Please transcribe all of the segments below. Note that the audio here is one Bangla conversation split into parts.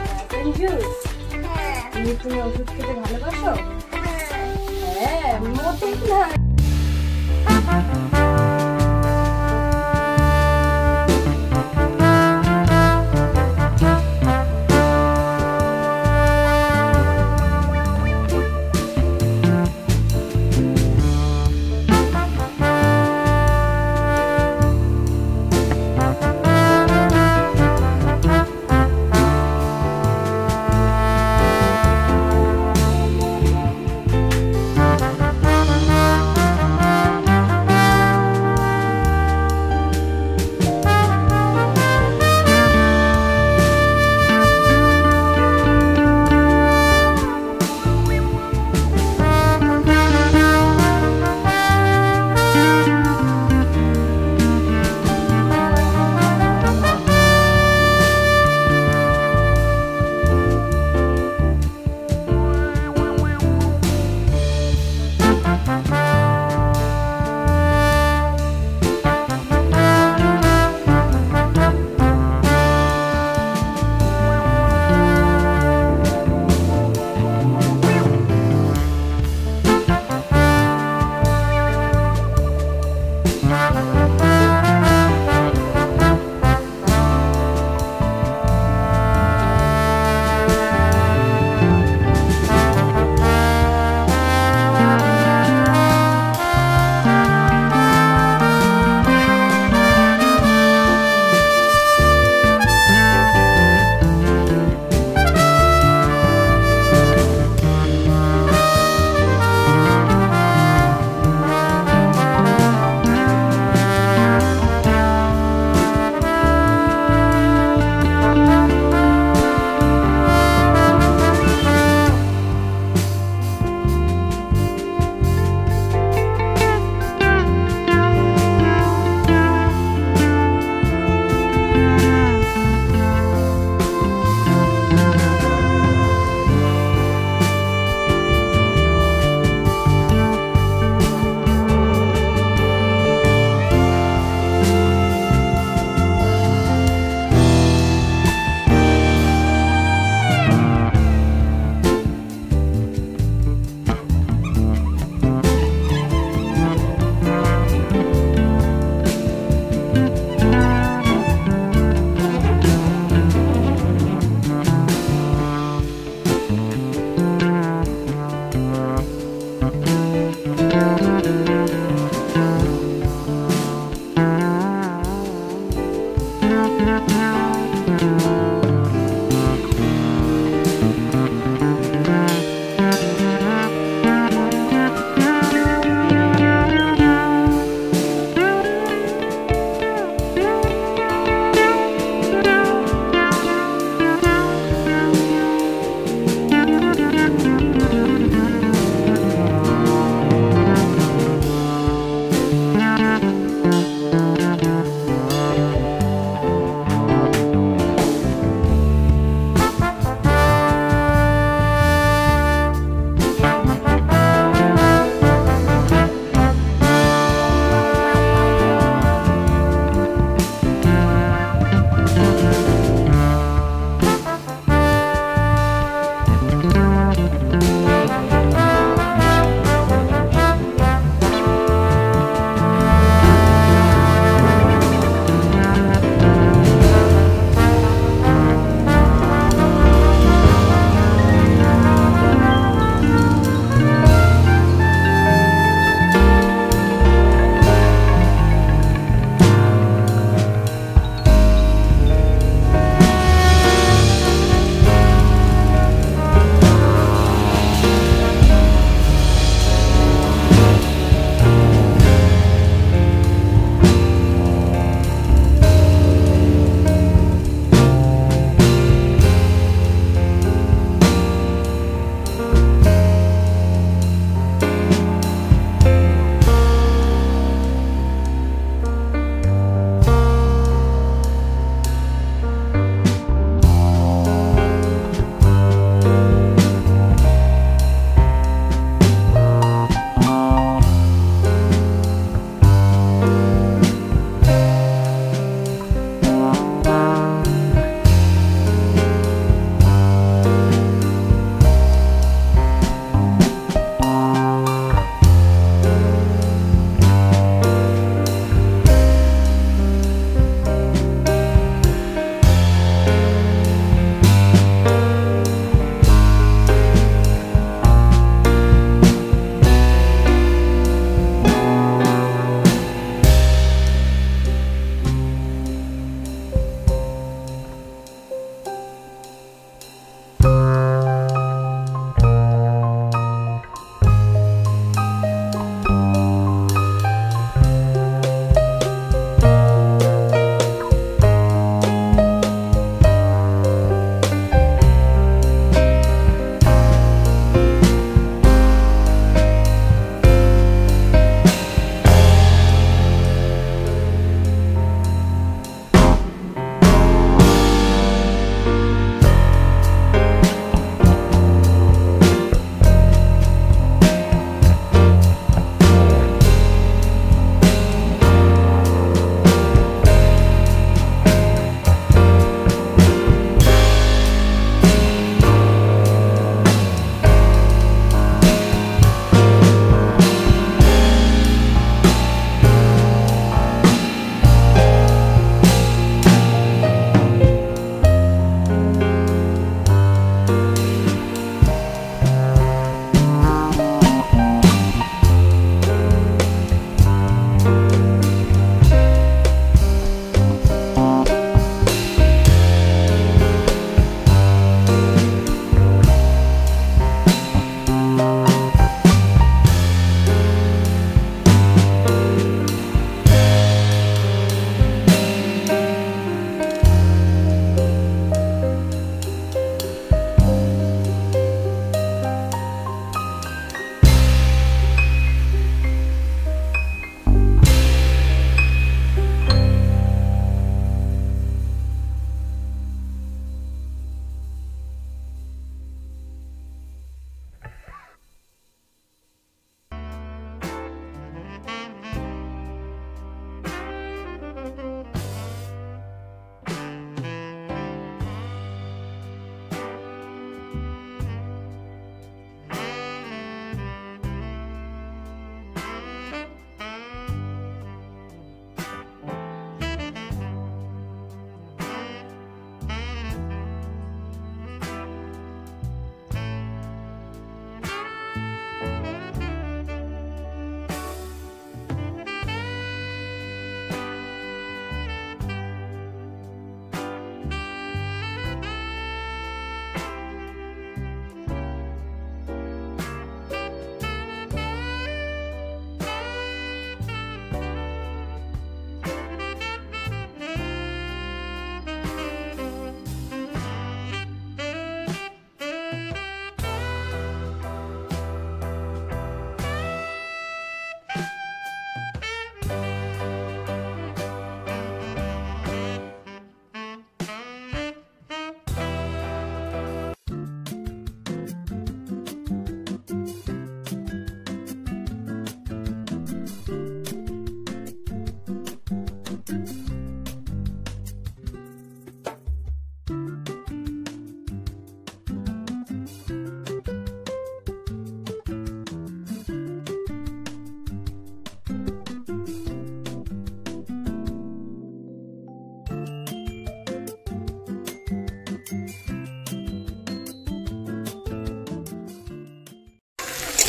Apple juice. তুমি ওষুধ খেতে ভালোবাসো? হ্যাঁ, মোটেই না।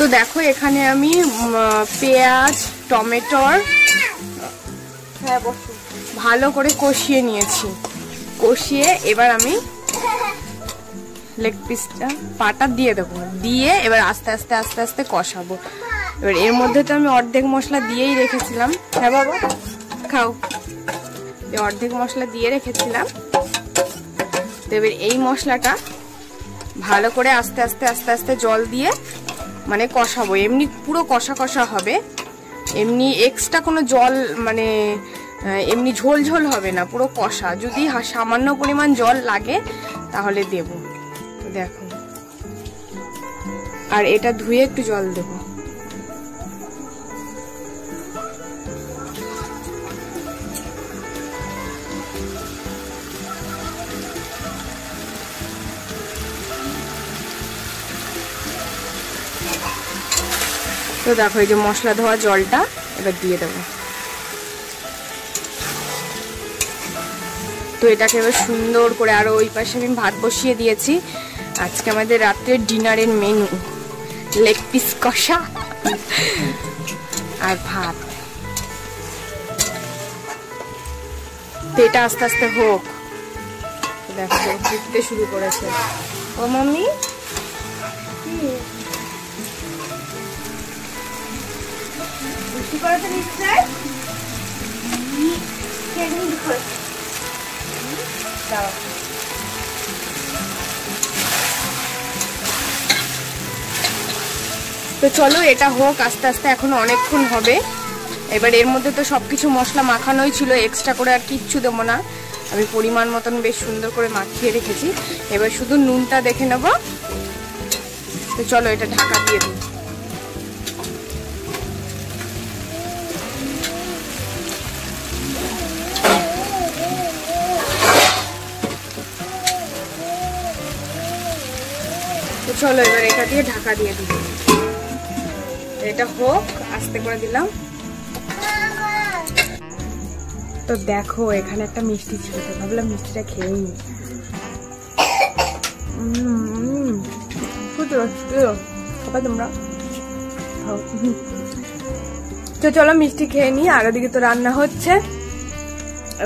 তো দেখো এখানে আমি পেঁয়াজ টমেটোর ভালো করে কষিয়ে নিয়েছি। কষিয়ে এবার আমি লেগ পিসটা পাটা দিয়ে দেবো, দিয়ে এবার আস্তে আস্তে আস্তে আস্তে কষাবো। এবার এর মধ্যে তো আমি অর্ধেক মশলা দিয়েই রেখেছিলাম। হ্যাঁ বাবা খাও। অর্ধেক মশলা দিয়ে রেখেছিলাম। তো এবার এই মশলাটা ভালো করে আস্তে আস্তে আস্তে আস্তে জল দিয়ে মানে কষাবো। এমনি পুরো কষা কষা হবে, এমনি এক্সট্রা কোনো জল মানে এমনি ঝোল ঝোল হবে না, পুরো কষা। যদি সামান্য পরিমাণ জল লাগে তাহলে দেব। দেখো আর এটা ধুয়ে একটু জল দেবো। তো দেখো এই যে মশলা ধোয়া জলটা এবার দিয়ে দেবো। তো এটাকে এবার সুন্দর করে, আরো ওই পাশে আমি ভাত বসিয়ে দিয়েছি। আজকে আমাদের রাত্রের ডিনারের মেনু লেগ পিস কষা আর ভাত। তো এটা আস্তে আস্তে হোক। দেখো ফুটতে শুরু করেছে। ও মাম্মি তো চলো এটা হোক আস্তে আস্তে, এখনো অনেকক্ষণ হবে। এবার এর মধ্যে তো সবকিছু মশলা মাখানোই ছিল, এক্সট্রা করে আর কিচ্ছু দেবো না। আমি পরিমাণ মতন বেশ সুন্দর করে মাখিয়ে রেখেছি। এবার শুধু নুনটা দেখে নেব। তো চলো এটা ঢাকা দিয়ে দিই। তো চলো এবার এটা দিয়ে ঢাকা দিয়ে দিই। এটা হোক, আস্তে করে দিলাম। তো দেখো এখানে একটা মিষ্টি ছিল, তো ভাবলাম মিষ্টিটা খেয়ে নি। তোমরা তো চলো মিষ্টি খেয়ে নি। আর ওদিকে তো রান্না হচ্ছে,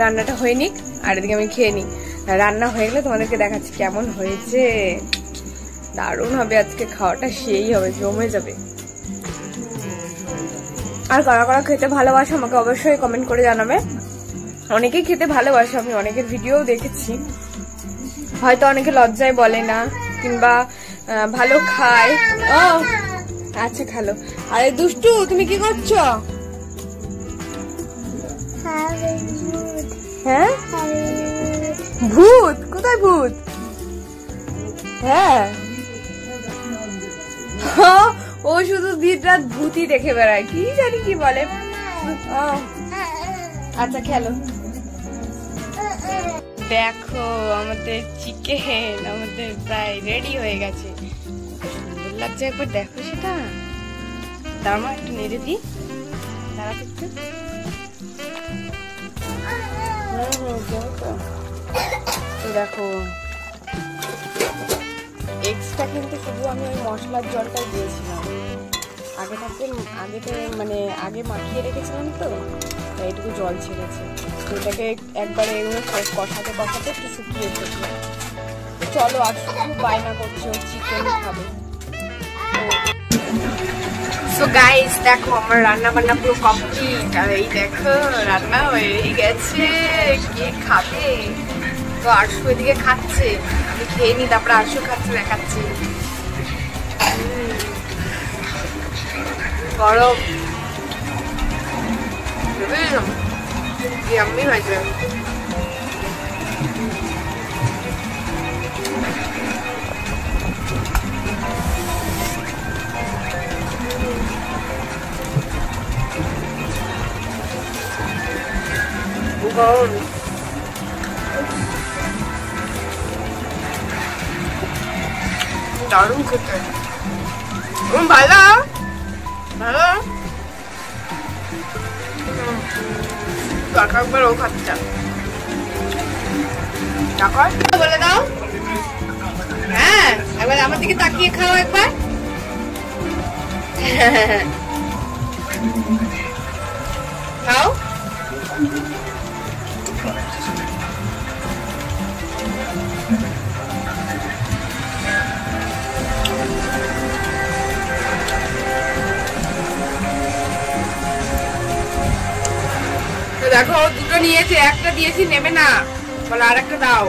রান্নাটা হয়ে নিক, আর এদিকে আমি খেয়ে নি। রান্না হয়ে গেলে তোমাদেরকে দেখাচ্ছি কেমন হয়েছে। দারুণ হবে আজকে, খাওয়াটা সেই হবে, জমে যাবে। আর কারা কারা খেতে ভালোবাসো আমাকে অবশ্যই কমেন্ট করে জানাবে। অনেকেই খেতে ভালোবাসো, আমি অনেকের ভিডিও দেখেছি। হয়তো অনেকে লজ্জায় বলে না, কিংবা ভালো খায়। ও আচ্ছা খালো। আরে দুষ্টু তুমি কি করছো? হ্যাঁ ভূত? কোথায় ভূত? হ্যাঁ ও শুধু দিন রাত ভূতই দেখে বেড়ায়, কি জানি কি বলে। আচ্ছা খেলো। দেখো আমাদের চিকেন আমাদের প্রায় রেডি হয়ে গেছে। সুন্দর লাগছে, একবার দেখো সেটা। দাঁড়া একটু নেড়ে দিই, দাঁড়া একটু। তো দেখো এক্সট্রা কিন্তু শুধু আমি ওই মশলার জলটাই দিয়েছিলাম। মানে আগে মাখিয়ে রেখেছিলাম, তো এইটুকু জল ছেড়েছে। এটাকে একবারে এগুলো কষাতে কষাতে একটু শুকিয়ে এসেছে। চলো আর শুধু বায়না করছে ও চিকেন খাবে। সো গাইস দেখো আমার রান্না বান্না পুরো কমপ্লিট। আর এই দেখো রান্না হয়ে গেছে, কে খাবে? তো আরশু এদিকে খাচ্ছে, আমি খেয়ে নি, তারপরে আরশু খাচ্ছে, দেখাচ্ছি। গরম ইয়াম্মি হয়েছে। গরম দারুণ খেতে, ভালো ভালো। একবার ও খাচ্ছে, বলে দাও। হ্যাঁ একবার আমার দিকে তাকিয়ে খাও একবার। খাও। দেখো দুটো নিয়েছে, একটা দিয়েছি নেবে না, বলো আর একটা দাও।